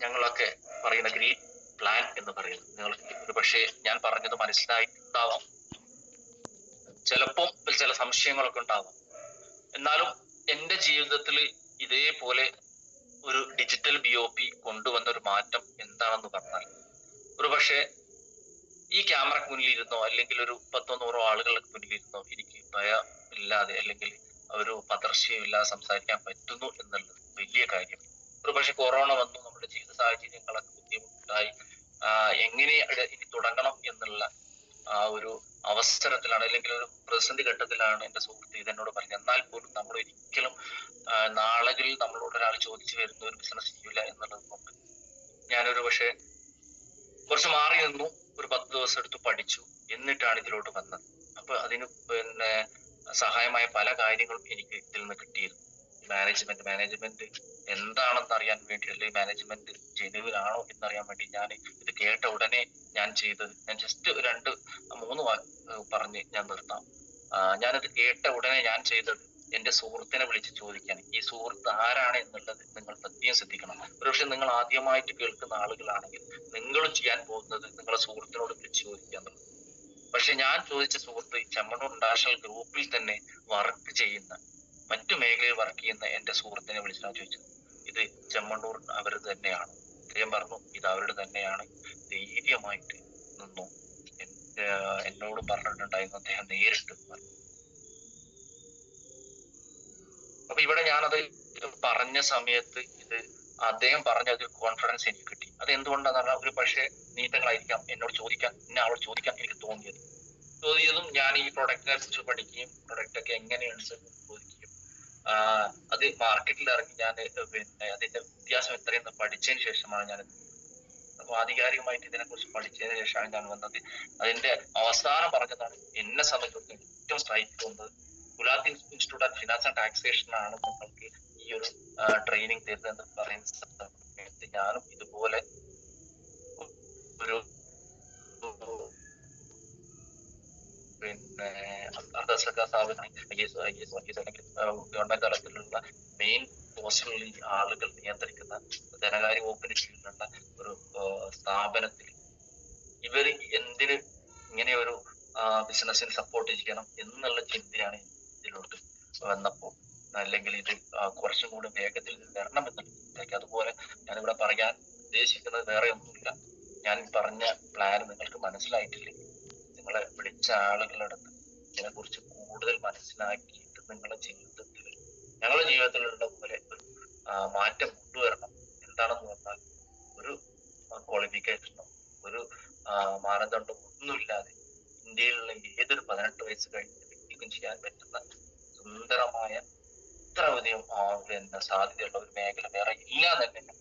ഞങ്ങളൊക്കെ പറയുന്ന green plan എന്ന് പറയുന്നത് നിങ്ങൾക്ക് ഒരു പക്ഷേ ഞാൻ പറഞ്ഞത് മനസ്സിലായിട്ടുണ്ടാവാം. ചിലപ്പോൾ ചില സംശയങ്ങളൊക്കെ ഉണ്ടാവാം. എന്നാലും എൻ്റെ ജീവിതത്തിൽ ഇതേപോലെ ഒരു ഡിജിറ്റൽ BOP കൊണ്ടുവന്ന ഒരു മാറ്റം എന്താണെന്ന് പറഞ്ഞാൽ, ഒരു പക്ഷേ ഈ ക്യാമറക്ക് മുന്നിലിരുന്നോ അല്ലെങ്കിൽ ഒരു 100-100 ആളുകൾക്ക് മുന്നിലിരുന്നോ എനിക്ക് ഭയം ഇല്ലാതെ അല്ലെങ്കിൽ ഒരു പതർച്ചയും ഇല്ലാതെ സംസാരിക്കാൻ പറ്റുന്നു എന്നുള്ളത് വലിയ കാര്യം. ഒരു പക്ഷെ കൊറോണ വന്നു, നമ്മുടെ ജീവിത സാഹചര്യങ്ങളൊക്കെ ബുദ്ധിമുട്ടായി, എങ്ങനെ ഇനി തുടങ്ങണം എന്നുള്ള ഒരു അവസരത്തിലാണ് അല്ലെങ്കിൽ ഒരു പ്രതിസന്ധി ഘട്ടത്തിലാണ് എൻ്റെ സുഹൃത്ത് ഇതെന്നോട് പറഞ്ഞത്. എന്നാൽ പോലും നമ്മൾ ഒരിക്കലും നാളുകളിൽ നമ്മളോട് ഒരാൾ ചോദിച്ചു വരുന്ന ഒരു ബിസിനസ് ചെയ്യില്ല എന്നുള്ളത് കൊണ്ട് ഞാനൊരു പക്ഷെ കുറച്ച് മാറി നിന്നു. ഒരു 10 ദിവസം എടുത്ത് പഠിച്ചു, എന്നിട്ടാണ് ഇതിലോട്ട് വന്നത്. അപ്പൊ അതിന് സഹായമായ പല കാര്യങ്ങളും എനിക്ക് ഇതിൽ നിന്ന് കിട്ടിയിരുന്നു. മാനേജ്മെന്റ് എന്താണെന്ന് അറിയാൻ വേണ്ടി, അല്ലെങ്കിൽ മാനേജ്മെന്റ് ജെനുവിൻ ആണോ എന്നറിയാൻ വേണ്ടി ഞാൻ ഇത് കേട്ട ഉടനെ ഞാൻ ചെയ്തത്, ഞാൻ ജസ്റ്റ് 2-3 പറഞ്ഞ് ഞാൻ നിർത്താം. ഞാനത് കേട്ട ഉടനെ ഞാൻ ചെയ്തത് എൻ്റെ സുഹൃത്തിനെ വിളിച്ച് ചോദിക്കാൻ. ഈ സുഹൃത്ത് ആരാണ് എന്നുള്ളത് നിങ്ങൾ പ്രത്യേകം ശ്രദ്ധിക്കണം. ഒരുപക്ഷെ നിങ്ങൾ ആദ്യമായിട്ട് കേൾക്കുന്ന ആളുകളാണെങ്കിൽ നിങ്ങളും ചെയ്യാൻ പോകുന്നത് നിങ്ങളുടെ സുഹൃത്തിനോട് വിളിച്ച് ചോദിക്കാൻ. പക്ഷെ ഞാൻ ചോദിച്ച സുഹൃത്ത് ചെമ്മണ്ണൂർ ഇന്റർനാഷണൽ ഗ്രൂപ്പിൽ തന്നെ വർക്ക് ചെയ്യുന്ന, മറ്റു മേഖലയിൽ വർക്ക് ചെയ്യുന്ന എൻ്റെ സുഹൃത്തിനെ വിളിച്ചാണ് ചോദിച്ചത്, ഇത് ചെമ്മണ്ണൂർ അവരത് തന്നെയാണ്? അദ്ദേഹം പറഞ്ഞു ഇത് അവരുടെ തന്നെയാണ്, ധൈര്യമായിട്ട് നിന്നു. എന്നോട് പറഞ്ഞിട്ടുണ്ടായിരുന്നു, അദ്ദേഹം നേരിട്ട് പറഞ്ഞു. അപ്പൊ ഇവിടെ ഞാനത് പറഞ്ഞ സമയത്ത് ഇത് അദ്ദേഹം പറഞ്ഞ ഒരു കോൺഫിഡൻസ് എനിക്ക് കിട്ടി. അത് എന്തുകൊണ്ടാന്ന് പറഞ്ഞാൽ ഒരു പക്ഷേ നീട്ടങ്ങളായിരിക്കാം എന്നോട് ചോദിക്കാൻ, അവൾ ചോദിക്കാൻ എനിക്ക് തോന്നിയതും ഞാൻ ഈ പ്രൊഡക്റ്റിനെ കുറിച്ച് പഠിക്കുകയും പ്രൊഡക്റ്റ് ഒക്കെ എങ്ങനെയാണ് ചോദിക്കുകയും അത് മാർക്കറ്റിൽ ഇറങ്ങി ഞാൻ അതിന്റെ വ്യത്യാസം എത്രയെന്ന് പഠിച്ചതിന് ശേഷമാണ് ഞാൻ. അപ്പൊ ആധികാരികമായിട്ട് ഇതിനെക്കുറിച്ച് പഠിച്ചതിന് ശേഷമാണ് ഞാൻ വന്നത്. അതിന്റെ അവസാനം പറഞ്ഞതാണ് എന്നെ സംബന്ധിച്ചിടത്തോളം ഏറ്റവും സ്ട്രൈക്ക് തോന്നുന്നത്, Gulati institute of finance and taxation ആണ് നിങ്ങൾക്ക് ഈ ഒരു ട്രെയിനിങ് തരുന്നതെന്ന് പറയുന്ന സമയത്ത് ഞാനും ഇതുപോലെ ഒരു അർദ്ധസർക്കാർ സ്ഥാപനം അല്ലെങ്കിൽ ഗവൺമെന്റ് തലത്തിലുള്ള മെയിൻ പോസ്റ്റുകളിൽ ആളുകൾ നിയന്ത്രിക്കുന്ന ധനകാര്യ വകുപ്പിന് കീഴിലുള്ള ഒരു സ്ഥാപനത്തിൽ ഇവർ എന്തിന് ഇങ്ങനെ ഒരു ബിസിനസ്സിന് സപ്പോർട്ട് ചെയ്യണം എന്നുള്ള ചിന്തയാണ് ഇതിലോട്ട് വന്നപ്പോൾ, അല്ലെങ്കിൽ ഇത് കുറച്ചും കൂടി വേഗത്തിൽ വരണം എന്നുള്ളത്. അതുപോലെ ഞാനിവിടെ പറയാൻ ഉദ്ദേശിക്കുന്നത് വേറെ ഒന്നുമില്ല. ഞാൻ പറഞ്ഞ പ്ലാൻ നിങ്ങൾക്ക് മനസ്സിലായിട്ടില്ലെങ്കിൽ നിങ്ങളെ വിളിച്ച ആളുകളുടെ അടുത്ത് ഇതിനെക്കുറിച്ച് കൂടുതൽ മനസ്സിലാക്കിയിട്ട് നിങ്ങളുടെ ജീവിതത്തിലുള്ള പോലെ ഒരു മാറ്റം കൊണ്ടുവരണം. എന്താണെന്ന് പറഞ്ഞാൽ ഒരു ക്വാളിഫിക്കേഷനോ ഒരു മാനദണ്ഡം ഒന്നുമില്ലാതെ ഇന്ത്യയിലുള്ള ഏതൊരു 18 വയസ്സ് കഴിഞ്ഞ വ്യക്തിക്കും ചെയ്യാൻ പറ്റുന്ന സുന്ദരമായ ഇത്ര അധികം സാധ്യതയുള്ള ഒരു മേഖല വേറെ ഇല്ല തന്നെ